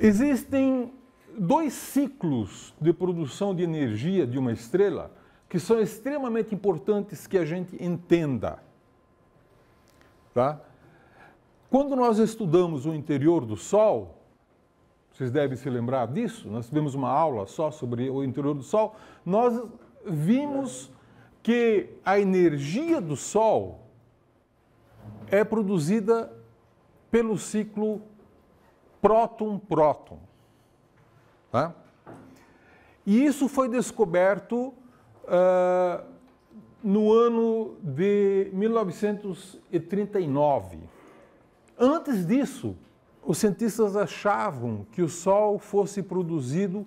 Existem dois ciclos de produção de energia de uma estrela que são extremamente importantes que a gente entenda. Tá? Quando nós estudamos o interior do Sol, vocês devem se lembrar disso, nós tivemos uma aula só sobre o interior do Sol, nós vimos que a energia do Sol é produzida pelo ciclo próton-próton. Tá? E isso foi descoberto no ano de 1939. Antes disso, os cientistas achavam que o Sol fosse produzido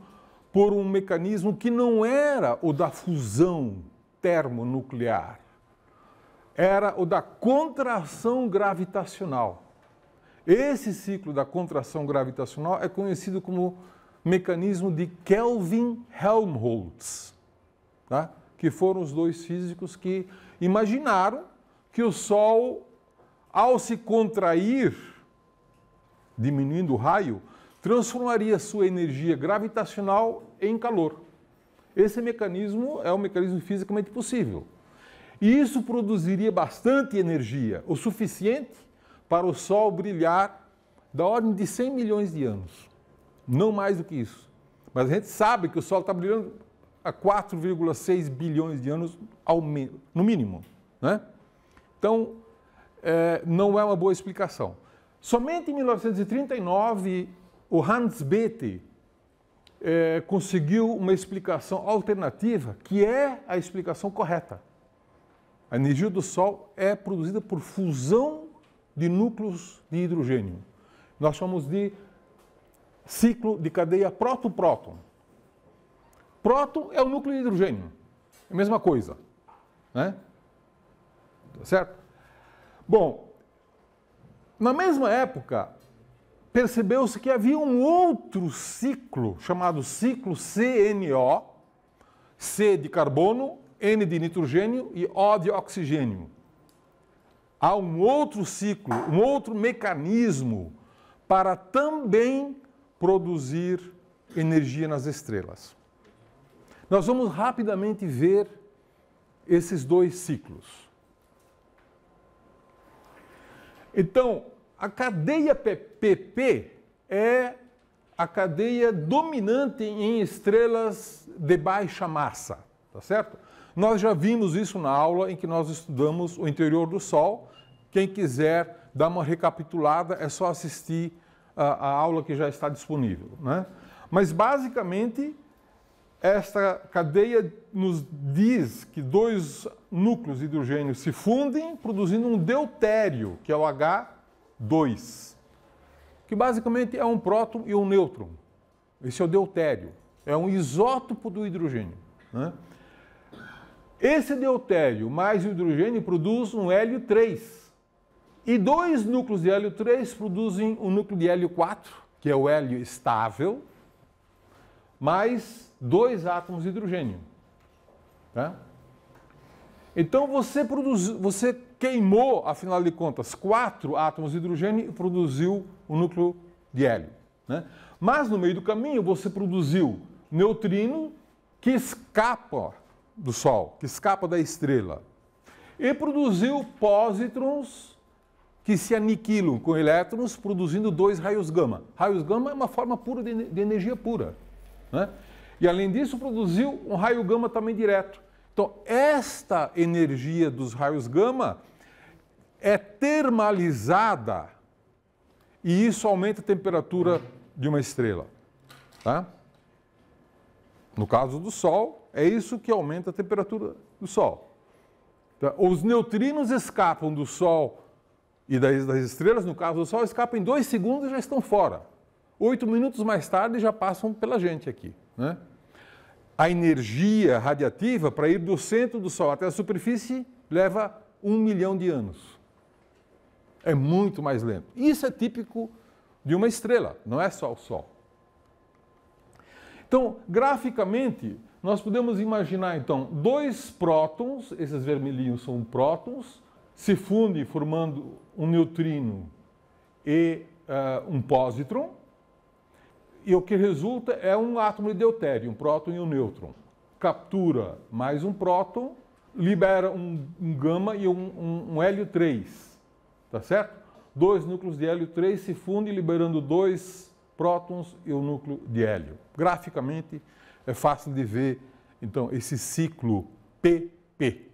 por um mecanismo que não era o da fusão termonuclear, era o da contração gravitacional. Esse ciclo da contração gravitacional é conhecido como mecanismo de Kelvin-Helmholtz, tá? Que foram os dois físicos que imaginaram que o Sol, ao se contrair, diminuindo o raio, transformaria sua energia gravitacional em calor. Esse mecanismo é um mecanismo fisicamente possível. E isso produziria bastante energia, o suficiente para o Sol brilhar da ordem de 100 milhões de anos. Não mais do que isso. Mas a gente sabe que o Sol está brilhando há 4,6 bilhões de anos no mínimo. Né? Então, não é uma boa explicação. Somente em 1939, o Hans Bethe conseguiu uma explicação alternativa, que é a explicação correta. A energia do Sol é produzida por fusão de núcleos de hidrogênio. Nós chamamos de ciclo de cadeia próton-próton. Próton é o núcleo de hidrogênio, é a mesma coisa, né? Tá certo? Bom, na mesma época, percebeu-se que havia um outro ciclo, chamado ciclo CNO, C de carbono, N de nitrogênio e O de oxigênio. Há um outro ciclo, um outro mecanismo para também produzir energia nas estrelas. Nós vamos rapidamente ver esses dois ciclos. Então, a cadeia PP é a cadeia dominante em estrelas de baixa massa, tá certo? Nós já vimos isso na aula em que nós estudamos o interior do Sol. Quem quiser dar uma recapitulada, é só assistir a aula que já está disponível, né? Mas, basicamente, esta cadeia nos diz que dois núcleos de hidrogênio se fundem, produzindo um deutério, que é o H2, que basicamente é um próton e um nêutron. Esse é o deutério, é um isótopo do hidrogênio, né? Esse deutério mais o hidrogênio produz um hélio 3. E dois núcleos de hélio 3 produzem um núcleo de hélio 4, que é o hélio estável, mais dois átomos de hidrogênio. Tá? Então você queimou, afinal de contas, 4 átomos de hidrogênio e produziu um núcleo de hélio. Né? Mas no meio do caminho você produziu neutrino que escapa do Sol, que escapa da estrela. E produziu pósitrons que se aniquilam com elétrons, produzindo 2 raios gama. Raios gama é uma forma pura de energia pura. Né? E além disso, produziu um raio gama também direto. Então, esta energia dos raios gama é termalizada e isso aumenta a temperatura de uma estrela. Tá? No caso do Sol, é isso que aumenta a temperatura do Sol. Tá? Os neutrinos escapam do Sol e das estrelas, no caso do Sol, escapam em 2 segundos e já estão fora. 8 minutos mais tarde já passam pela gente aqui. Né? A energia radiativa para ir do centro do Sol até a superfície leva 1 milhão de anos. É muito mais lento. Isso é típico de uma estrela, não é só o Sol. Então, graficamente, nós podemos imaginar, então, 2 prótons, esses vermelhinhos são prótons, se fundem formando um neutrino e um pósitron. E o que resulta é um átomo de deutério, um próton e um nêutron. Captura mais um próton, libera um gama e um hélio 3, tá certo? Dois núcleos de hélio 3 se fundem, liberando dois prótons e um núcleo de hélio. Graficamente é fácil de ver, então, esse ciclo PP.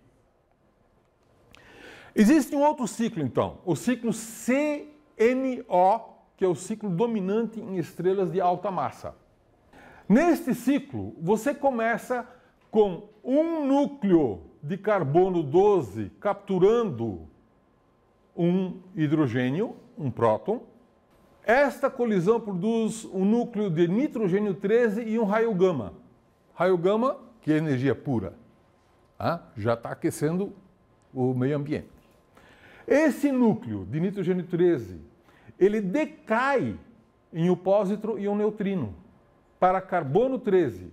Existe um outro ciclo, então, o ciclo CNO, que é o ciclo dominante em estrelas de alta massa. Neste ciclo, você começa com um núcleo de carbono 12 capturando um hidrogênio, um próton. Esta colisão produz um núcleo de nitrogênio 13 e um raio gama. Raio gama, que é energia pura, já está aquecendo o meio ambiente. Esse núcleo de nitrogênio 13, ele decai em um pósitron e um neutrino para carbono 13,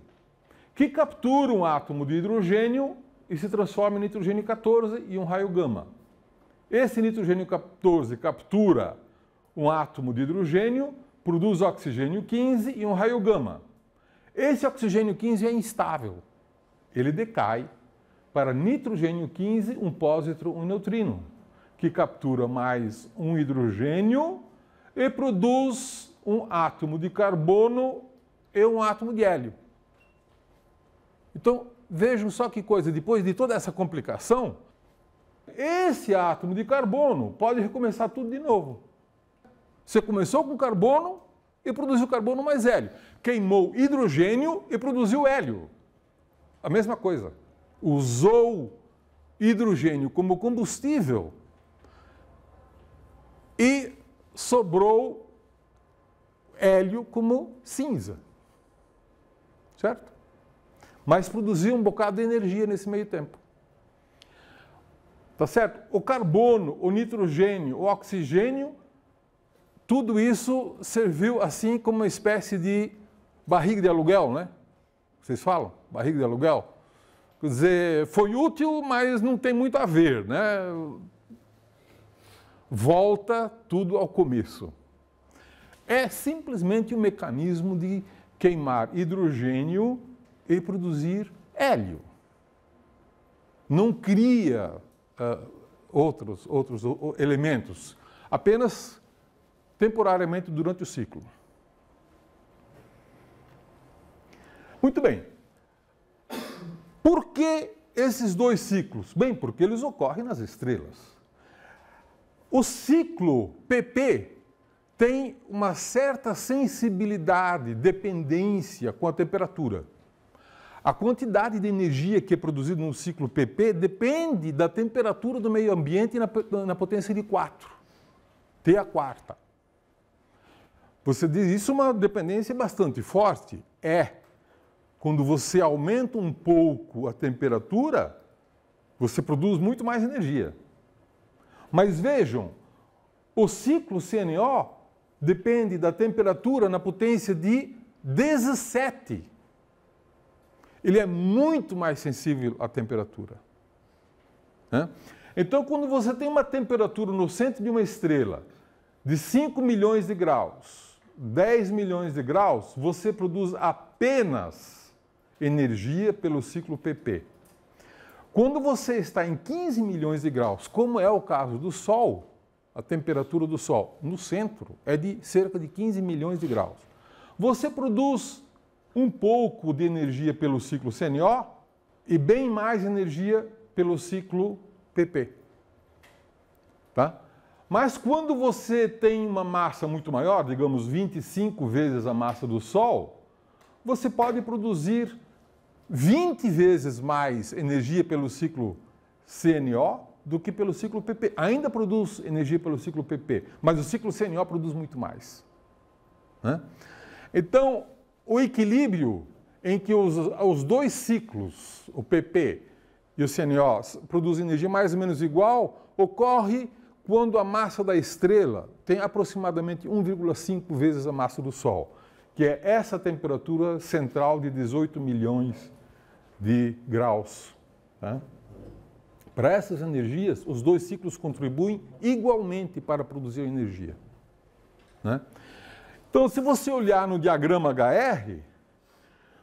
que captura um átomo de hidrogênio e se transforma em nitrogênio 14 e um raio gama. Esse nitrogênio 14 captura um átomo de hidrogênio, produz oxigênio 15 e um raio gama. Esse oxigênio 15 é instável. Ele decai para nitrogênio 15, um pósitron e um neutrino, que captura mais um hidrogênio e produz um átomo de carbono e um átomo de hélio. Então, vejam só que coisa, depois de toda essa complicação, esse átomo de carbono pode recomeçar tudo de novo. Você começou com carbono e produziu carbono mais hélio. Queimou hidrogênio e produziu hélio. A mesma coisa. Usou hidrogênio como combustível e sobrou hélio como cinza. Certo? Mas produziu um bocado de energia nesse meio tempo. Tá certo? O carbono, o nitrogênio, o oxigênio, tudo isso serviu assim como uma espécie de barriga de aluguel, né? Vocês falam? Barriga de aluguel? Quer dizer, foi útil, mas não tem muito a ver, né? Volta tudo ao começo. É simplesmente um mecanismo de queimar hidrogênio e produzir hélio. Não cria outros elementos, apenas temporariamente durante o ciclo. Muito bem. Por que esses dois ciclos? Bem, porque eles ocorrem nas estrelas. O ciclo PP tem uma certa sensibilidade, dependência com a temperatura. A quantidade de energia que é produzida no ciclo PP depende da temperatura do meio ambiente na potência de 4, T a quarta. Você diz, isso é uma dependência bastante forte? É. Quando você aumenta um pouco a temperatura, você produz muito mais energia. Mas vejam, o ciclo CNO depende da temperatura na potência de 17. Ele é muito mais sensível à temperatura. Então, quando você tem uma temperatura no centro de uma estrela de 5 milhões de graus, 10 milhões de graus, você produz apenas energia pelo ciclo PP. Quando você está em 15 milhões de graus, como é o caso do Sol, a temperatura do Sol no centro é de cerca de 15 milhões de graus. Você produz um pouco de energia pelo ciclo CNO e bem mais energia pelo ciclo PP. Tá? Mas quando você tem uma massa muito maior, digamos 25 vezes a massa do Sol, você pode produzir 20 vezes mais energia pelo ciclo CNO do que pelo ciclo PP. Ainda produz energia pelo ciclo PP, mas o ciclo CNO produz muito mais. Então, o equilíbrio em que os dois ciclos, o PP e o CNO, produzem energia mais ou menos igual, ocorre quando a massa da estrela tem aproximadamente 1,5 vezes a massa do Sol, que é essa temperatura central de 18 milhões de graus. Tá? Para essas energias, os dois ciclos contribuem igualmente para produzir energia. Né? Então, se você olhar no diagrama HR,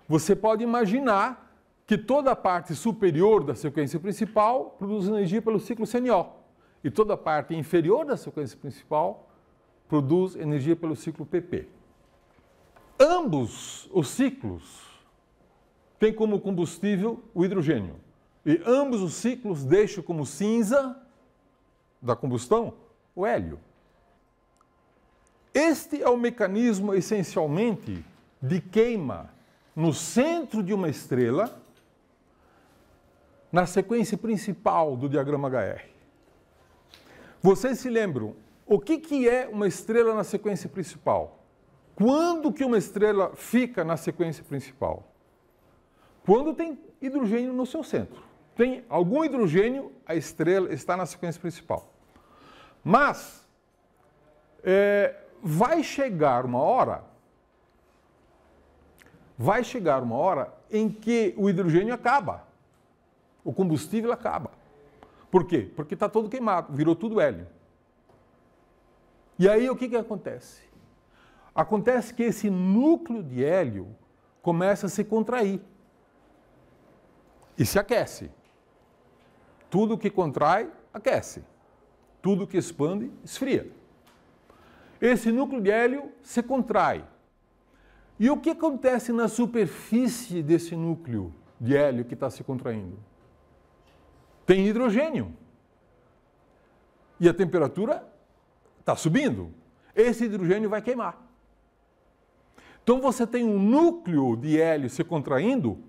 você pode imaginar que toda a parte superior da sequência principal produz energia pelo ciclo CNO. E toda a parte inferior da sequência principal produz energia pelo ciclo PP. Ambos os ciclos têm como combustível o hidrogênio. E ambos os ciclos deixam como cinza da combustão o hélio. Este é o mecanismo, essencialmente, de queima no centro de uma estrela, na sequência principal do diagrama HR. Vocês se lembram, o que é uma estrela na sequência principal? Quando que uma estrela fica na sequência principal? Quando tem hidrogênio no seu centro. Tem algum hidrogênio, a estrela está na sequência principal. Mas, vai chegar uma hora em que o hidrogênio acaba, o combustível acaba. Por quê? Porque está todo queimado, virou tudo hélio. E aí o que acontece? Acontece que esse núcleo de hélio começa a se contrair e se aquece. Tudo que contrai, aquece. Tudo que expande, esfria. Esse núcleo de hélio se contrai. E o que acontece na superfície desse núcleo de hélio que está se contraindo? Tem hidrogênio. E a temperatura está subindo. Esse hidrogênio vai queimar. Então você tem um núcleo de hélio se contraindo,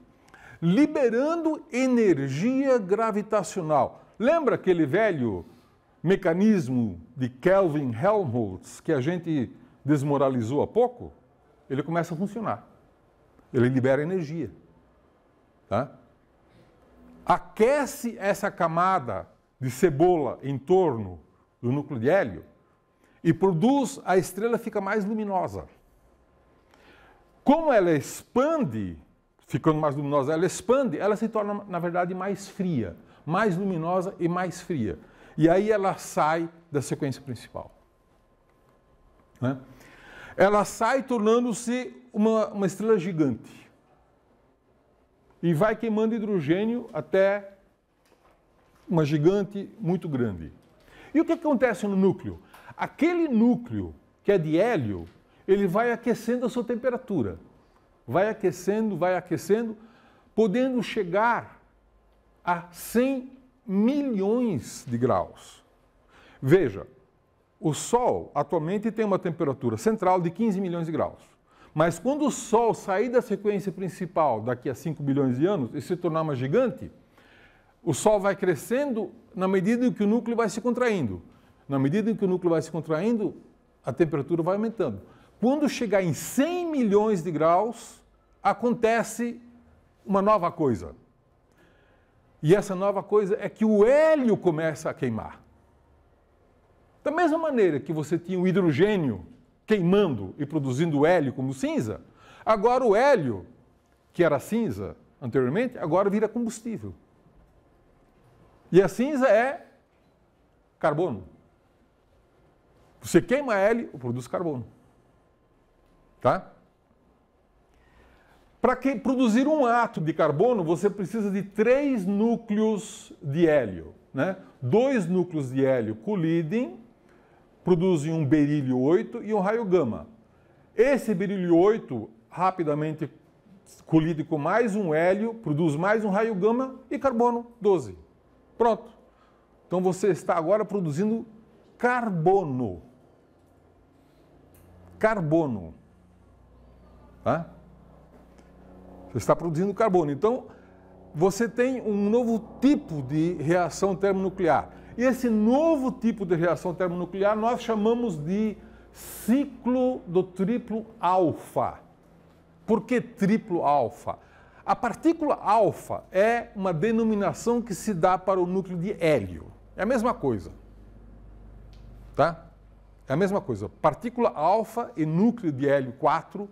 liberando energia gravitacional. Lembra aquele velho mecanismo de Kelvin-Helmholtz que a gente desmoralizou há pouco? Ele começa a funcionar. Ele libera energia. Tá? Aquece essa camada de cebola em torno do núcleo de hélio e produz, a estrela fica mais luminosa. Como ela expande, ficando mais luminosa, ela expande, ela se torna, na verdade, mais fria, mais luminosa e mais fria. E aí ela sai da sequência principal. Né? Ela sai tornando-se uma estrela gigante. E vai queimando hidrogênio até uma gigante muito grande. E o que acontece no núcleo? Aquele núcleo que é de hélio, ele vai aquecendo a sua temperatura. Vai aquecendo, podendo chegar a 100 milhões de graus. Veja, o Sol atualmente tem uma temperatura central de 15 milhões de graus. Mas quando o Sol sair da sequência principal daqui a 5 bilhões de anos e se tornar uma gigante, o Sol vai crescendo na medida em que o núcleo vai se contraindo. Na medida em que o núcleo vai se contraindo, a temperatura vai aumentando. Quando chegar em 100 milhões de graus, acontece uma nova coisa. E essa nova coisa é que o hélio começa a queimar. Da mesma maneira que você tinha o hidrogênio queimando e produzindo hélio como cinza, agora o hélio, que era cinza anteriormente, agora vira combustível. E a cinza é carbono. Você queima hélio, produz carbono. Tá? Para produzir um átomo de carbono, você precisa de 3 núcleos de hélio. Né? 2 núcleos de hélio colidem, produzem um berílio 8 e um raio gama. Esse berílio 8 rapidamente colide com mais um hélio, produz mais um raio gama e carbono 12. Pronto. Então você está agora produzindo carbono. Carbono. Tá? Você está produzindo carbono. Então, você tem um novo tipo de reação termonuclear. E esse novo tipo de reação termonuclear nós chamamos de ciclo do triplo alfa. Por que triplo alfa? A partícula alfa é uma denominação que se dá para o núcleo de hélio. É a mesma coisa. Tá? É a mesma coisa. Partícula alfa e núcleo de hélio 4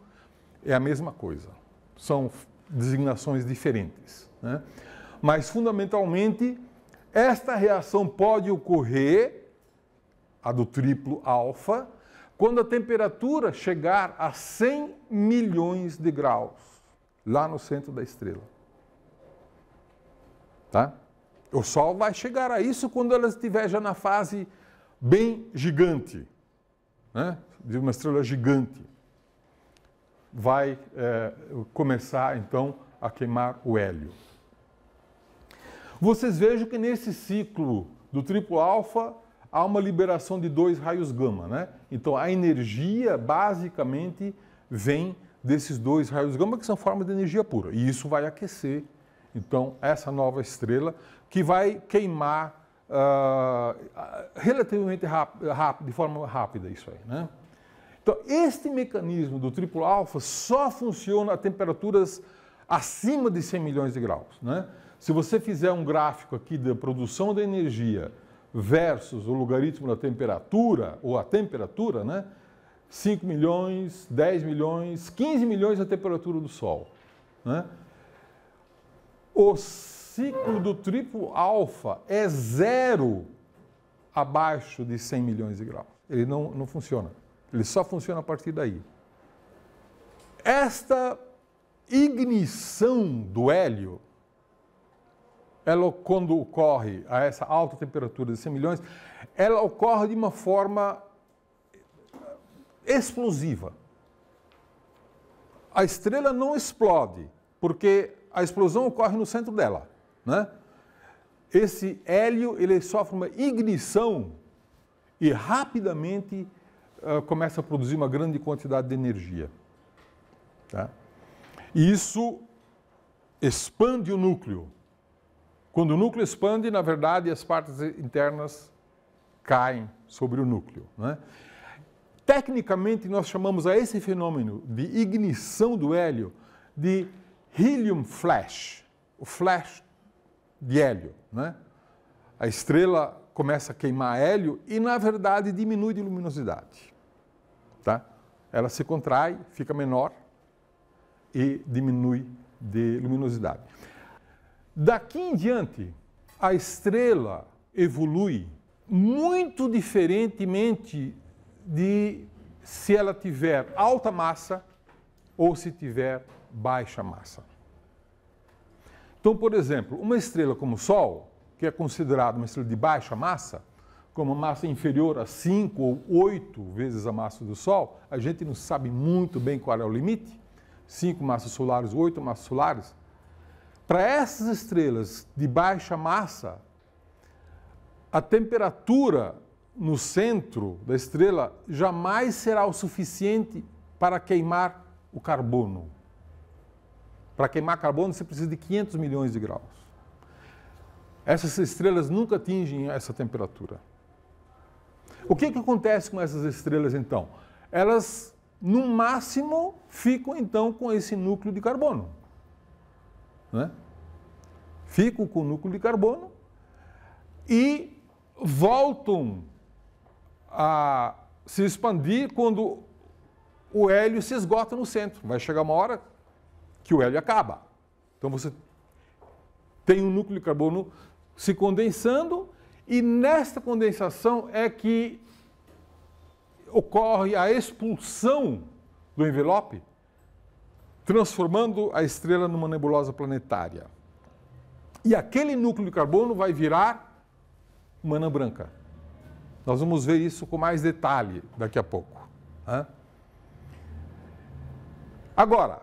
é a mesma coisa. São designações diferentes. Né? Mas, fundamentalmente, esta reação pode ocorrer, a do triplo alfa, quando a temperatura chegar a 100 milhões de graus, lá no centro da estrela. Tá? O Sol vai chegar a isso quando ela estiver já na fase bem gigante, né? De uma estrela gigante. Vai começar, então, a queimar o hélio. Vocês vejam que nesse ciclo do triplo alfa há uma liberação de 2 raios gama, né? Então, a energia, basicamente, vem desses 2 raios gama, que são formas de energia pura. E isso vai aquecer, então, essa nova estrela, que vai queimar relativamente rápido, de forma rápida, isso aí, né? Então, este mecanismo do triplo alfa só funciona a temperaturas acima de 100 milhões de graus, né? Se você fizer um gráfico aqui da produção da energia versus o logaritmo da temperatura, ou a temperatura, né? 5 milhões, 10 milhões, 15 milhões a temperatura do Sol, né? O ciclo do triplo alfa é 0 abaixo de 100 milhões de graus. Ele não funciona. Ele só funciona a partir daí. Esta ignição do hélio, ela, quando ocorre a essa alta temperatura de 100 milhões, ela ocorre de uma forma explosiva. A estrela não explode, porque a explosão ocorre no centro dela, né? Esse hélio, ele sofre uma ignição e rapidamente começa a produzir uma grande quantidade de energia. Tá? E isso expande o núcleo. Quando o núcleo expande, na verdade, as partes internas caem sobre o núcleo, né? Tecnicamente, nós chamamos a esse fenômeno de ignição do hélio de helium flash, o flash de hélio, né? A estrela começa a queimar hélio e, na verdade, diminui de luminosidade. Tá? Ela se contrai, fica menor e diminui de luminosidade. Daqui em diante, a estrela evolui muito diferentemente de se ela tiver alta massa ou se tiver baixa massa. Então, por exemplo, uma estrela como o Sol, que é considerada uma estrela de baixa massa, com uma massa inferior a 5 ou 8 vezes a massa do Sol, a gente não sabe muito bem qual é o limite, 5 massas solares, 8 massas solares. Para essas estrelas de baixa massa, a temperatura no centro da estrela jamais será o suficiente para queimar o carbono. Para queimar carbono, você precisa de 500 milhões de graus. Essas estrelas nunca atingem essa temperatura. O que acontece com essas estrelas, então? Elas, no máximo, ficam, então, com esse núcleo de carbono, né? Ficam com o núcleo de carbono e voltam a se expandir quando o hélio se esgota no centro. Vai chegar uma hora que o hélio acaba. Então você tem um núcleo de carbono se condensando e nesta condensação é que ocorre a expulsão do envelope, transformando a estrela numa nebulosa planetária. E aquele núcleo de carbono vai virar uma anã branca. Nós vamos ver isso com mais detalhe daqui a pouco, né? Agora,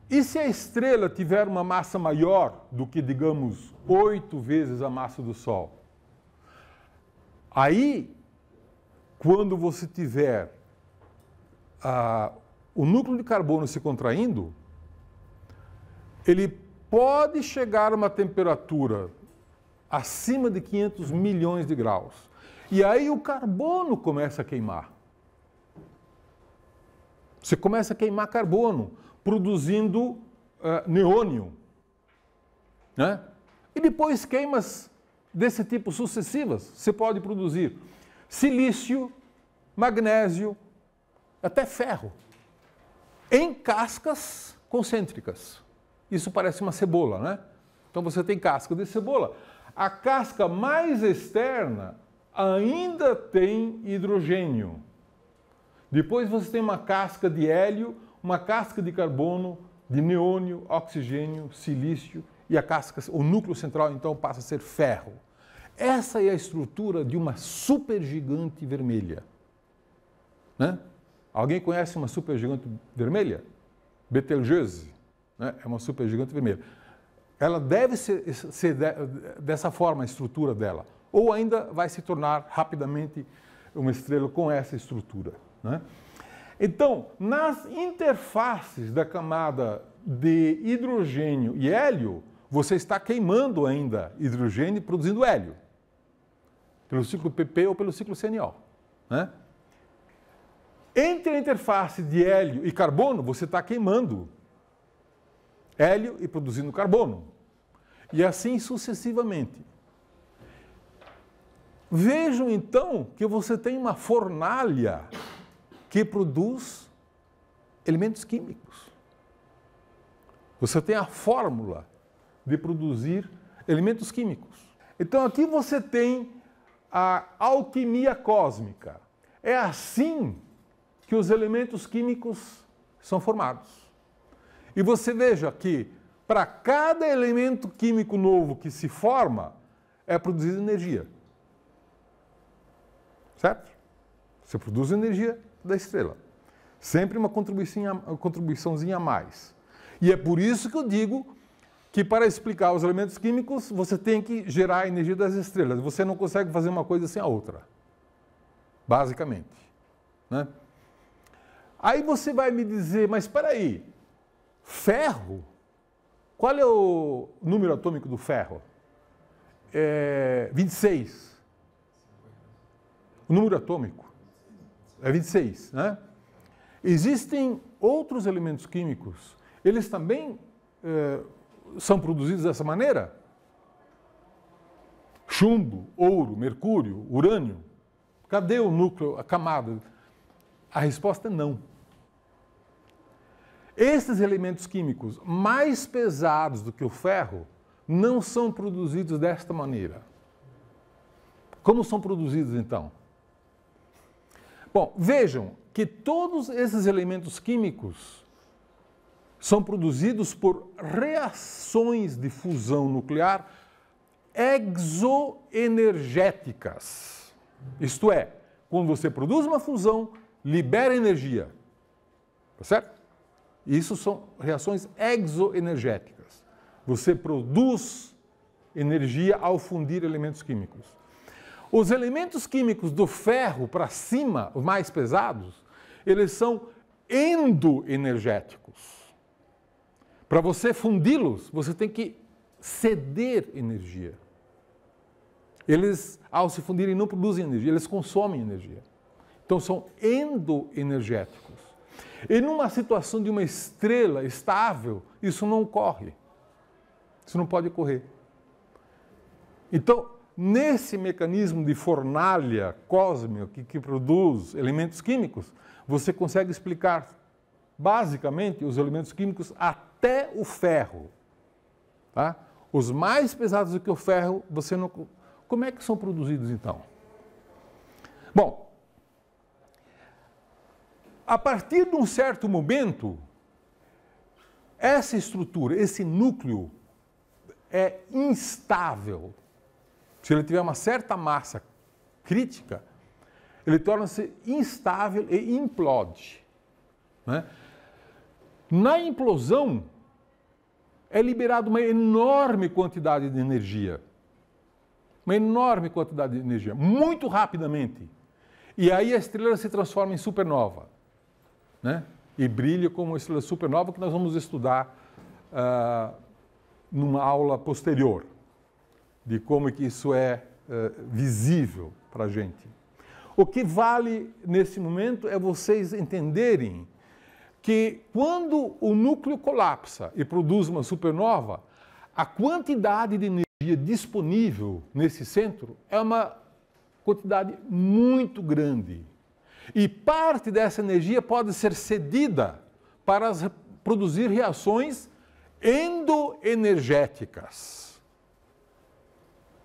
e se a estrela tiver uma massa maior do que, digamos, 8 vezes a massa do Sol? Aí, quando você tiver o núcleo de carbono se contraindo, ele pode chegar a uma temperatura acima de 500 milhões de graus. E aí o carbono começa a queimar. Você começa a queimar carbono, produzindo neônio, né? E depois queimas desse tipo sucessivas, você pode produzir silício, magnésio, até ferro, em cascas concêntricas. Isso parece uma cebola, né? Então você tem casca de cebola. A casca mais externa ainda tem hidrogênio. Depois você tem uma casca de hélio, uma casca de carbono, de neônio, oxigênio, silício e a casca, o núcleo central então passa a ser ferro. Essa é a estrutura de uma supergigante vermelha. Né? Alguém conhece uma supergigante vermelha? Betelgeuse, né? É uma supergigante vermelha. Ela deve ser dessa forma a estrutura dela, ou ainda vai se tornar rapidamente uma estrela com essa estrutura. Né? Então, nas interfaces da camada de hidrogênio e hélio, você está queimando ainda hidrogênio e produzindo hélio, pelo ciclo PP ou pelo ciclo CNO. Né? Entre a interface de hélio e carbono, você está queimando hélio e produzindo carbono. E assim sucessivamente. Vejam então que você tem uma fornalha que produz elementos químicos. Você tem a fórmula de produzir elementos químicos. Então aqui você tem a alquimia cósmica. É assim que os elementos químicos são formados. E você veja que para cada elemento químico novo que se forma, é produzida energia. Certo? Você produz energia da estrela. Sempre uma contribuiçãozinha a mais. E é por isso que eu digo que para explicar os elementos químicos, você tem que gerar a energia das estrelas. Você não consegue fazer uma coisa sem a outra. Basicamente. Né? Aí você vai me dizer, mas espera aí, ferro? Qual é o número atômico do ferro? 26. O número atômico é 26, né? Existem outros elementos químicos, eles também são produzidos dessa maneira? Chumbo, ouro, mercúrio, urânio. Cadê o núcleo, a camada? A resposta é não. Esses elementos químicos mais pesados do que o ferro não são produzidos desta maneira. Como são produzidos então? Bom, vejam que todos esses elementos químicos são produzidos por reações de fusão nuclear exoenergéticas. Isto é, quando você produz uma fusão, libera energia. Tá certo? Isso são reações exoenergéticas. Você produz energia ao fundir elementos químicos. Os elementos químicos do ferro para cima, os mais pesados, eles são endoenergéticos. Para você fundi-los, você tem que ceder energia. Eles, ao se fundirem, não produzem energia, eles consomem energia. Então, são endoenergéticos. E numa situação de uma estrela estável, isso não ocorre. Isso não pode ocorrer. Então, nesse mecanismo de fornalha cósmica que produz elementos químicos, você consegue explicar basicamente os elementos químicos até o ferro. Tá? Os mais pesados do que o ferro, você não... Como é que são produzidos então? Bom, a partir de um certo momento, essa estrutura, esse núcleo é instável. Se ele tiver uma certa massa crítica, ele torna-se instável e implode. Né? Na implosão, é liberada uma enorme quantidade de energia. Uma enorme quantidade de energia, muito rapidamente. E aí a estrela se transforma em supernova. Né? E brilha como uma estrela supernova que nós vamos estudar numa aula posterior, de como que isso é visível para a gente. O que vale nesse momento é vocês entenderem que quando o núcleo colapsa e produz uma supernova, a quantidade de energia disponível nesse centro é uma quantidade muito grande. E parte dessa energia pode ser cedida para produzir reações endoenergéticas.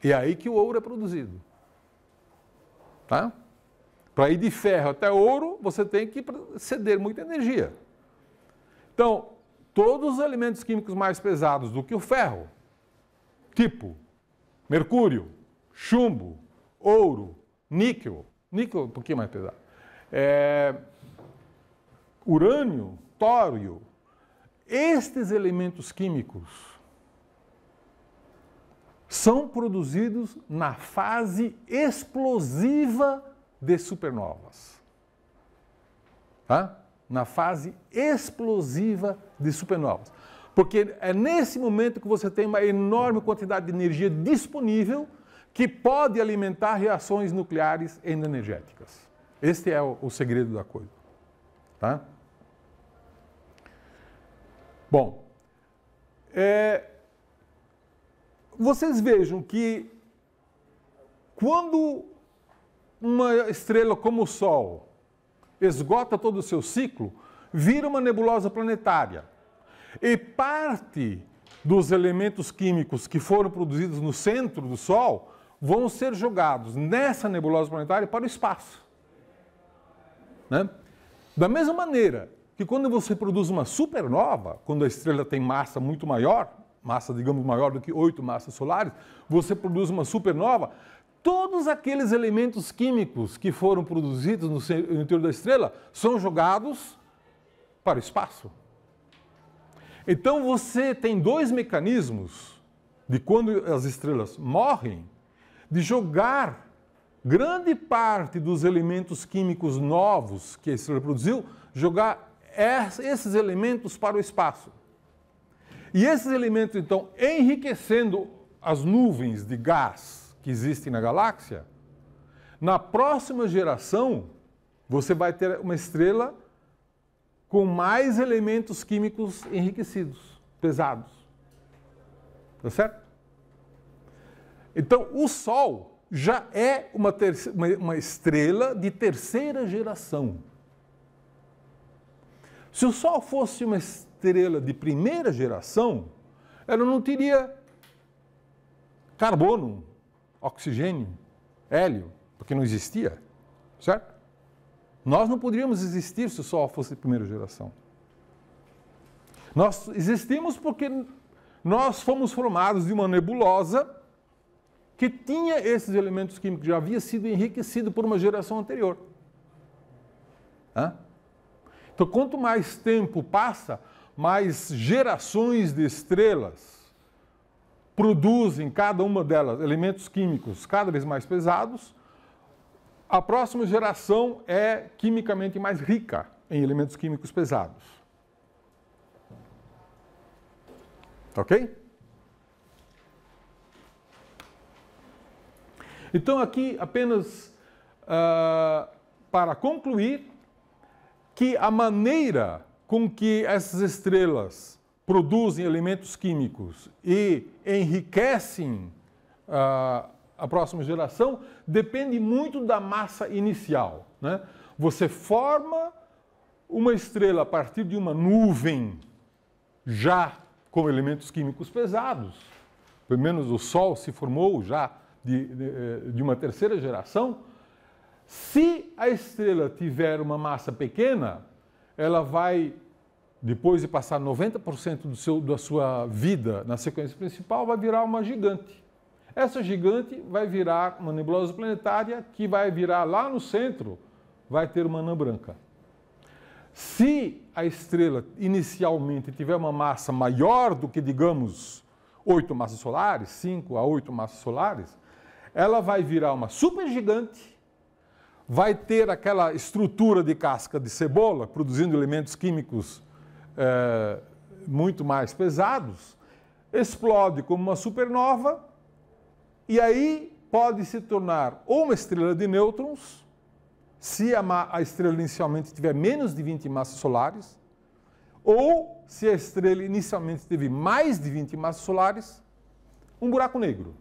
E é aí que o ouro é produzido. Tá? Para ir de ferro até ouro, você tem que ceder muita energia. Então, todos os elementos químicos mais pesados do que o ferro, tipo mercúrio, chumbo, ouro, níquel é um pouquinho mais pesado, urânio, tório, estes elementos químicos são produzidos na fase explosiva de supernovas. Tá? Na fase explosiva de supernovas. Porque é nesse momento que você tem uma enorme quantidade de energia disponível que pode alimentar reações nucleares endoenergéticas. Este é o segredo da coisa. Tá? Bom, vocês vejam que quando uma estrela como o Sol esgota todo o seu ciclo, vira uma nebulosa planetária. E parte dos elementos químicos que foram produzidos no centro do Sol vão ser jogados nessa nebulosa planetária para o espaço. Né? Da mesma maneira que quando você produz uma supernova, quando a estrela tem massa muito maior, massa, digamos, maior do que 8 massas solares, você produz uma supernova, todos aqueles elementos químicos que foram produzidos no interior da estrela são jogados para o espaço. Então você tem dois mecanismos de quando as estrelas morrem, de jogar grande parte dos elementos químicos novos que a estrela produziu, jogar esses elementos para o espaço. E esses elementos, então, enriquecendo as nuvens de gás que existem na galáxia, na próxima geração, você vai ter uma estrela com mais elementos químicos enriquecidos, pesados. Tá certo? Então, o Sol já é uma estrela de terceira geração. Se o Sol fosse uma estrela de primeira geração, ela não teria carbono, oxigênio, hélio, porque não existia, certo? Nós não poderíamos existir se o Sol fosse de primeira geração. Nós existimos porque nós fomos formados de uma nebulosa que tinha esses elementos químicos, já havia sido enriquecido por uma geração anterior. Então, quanto mais tempo passa, mais gerações de estrelas produzem, cada uma delas, elementos químicos cada vez mais pesados, a próxima geração é quimicamente mais rica em elementos químicos pesados. Ok? Então, aqui, apenas para concluir, que a maneira com que essas estrelas produzem elementos químicos e enriquecem a próxima geração depende muito da massa inicial. Né? Você forma uma estrela a partir de uma nuvem já com elementos químicos pesados, pelo menos o Sol se formou já de uma terceira geração. Se a estrela tiver uma massa pequena, ela vai, depois de passar 90% da sua vida na sequência principal, vai virar uma gigante. Essa gigante vai virar uma nebulosa planetária que vai virar lá no centro, vai ter uma anã branca. Se a estrela inicialmente tiver uma massa maior do que, digamos, 8 massas solares, 5 a 8 massas solares, ela vai virar uma supergigante, vai ter aquela estrutura de casca de cebola, produzindo elementos químicos muito mais pesados, explode como uma supernova, e aí pode se tornar ou uma estrela de nêutrons, se a estrela inicialmente tiver menos de 20 massas solares, ou se a estrela inicialmente teve mais de 20 massas solares, um buraco negro.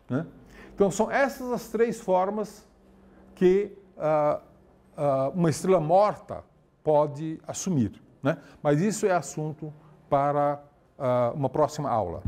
Né? Então, são essas as três formas que uma estrela morta pode assumir. Né? Mas isso é assunto para uma próxima aula.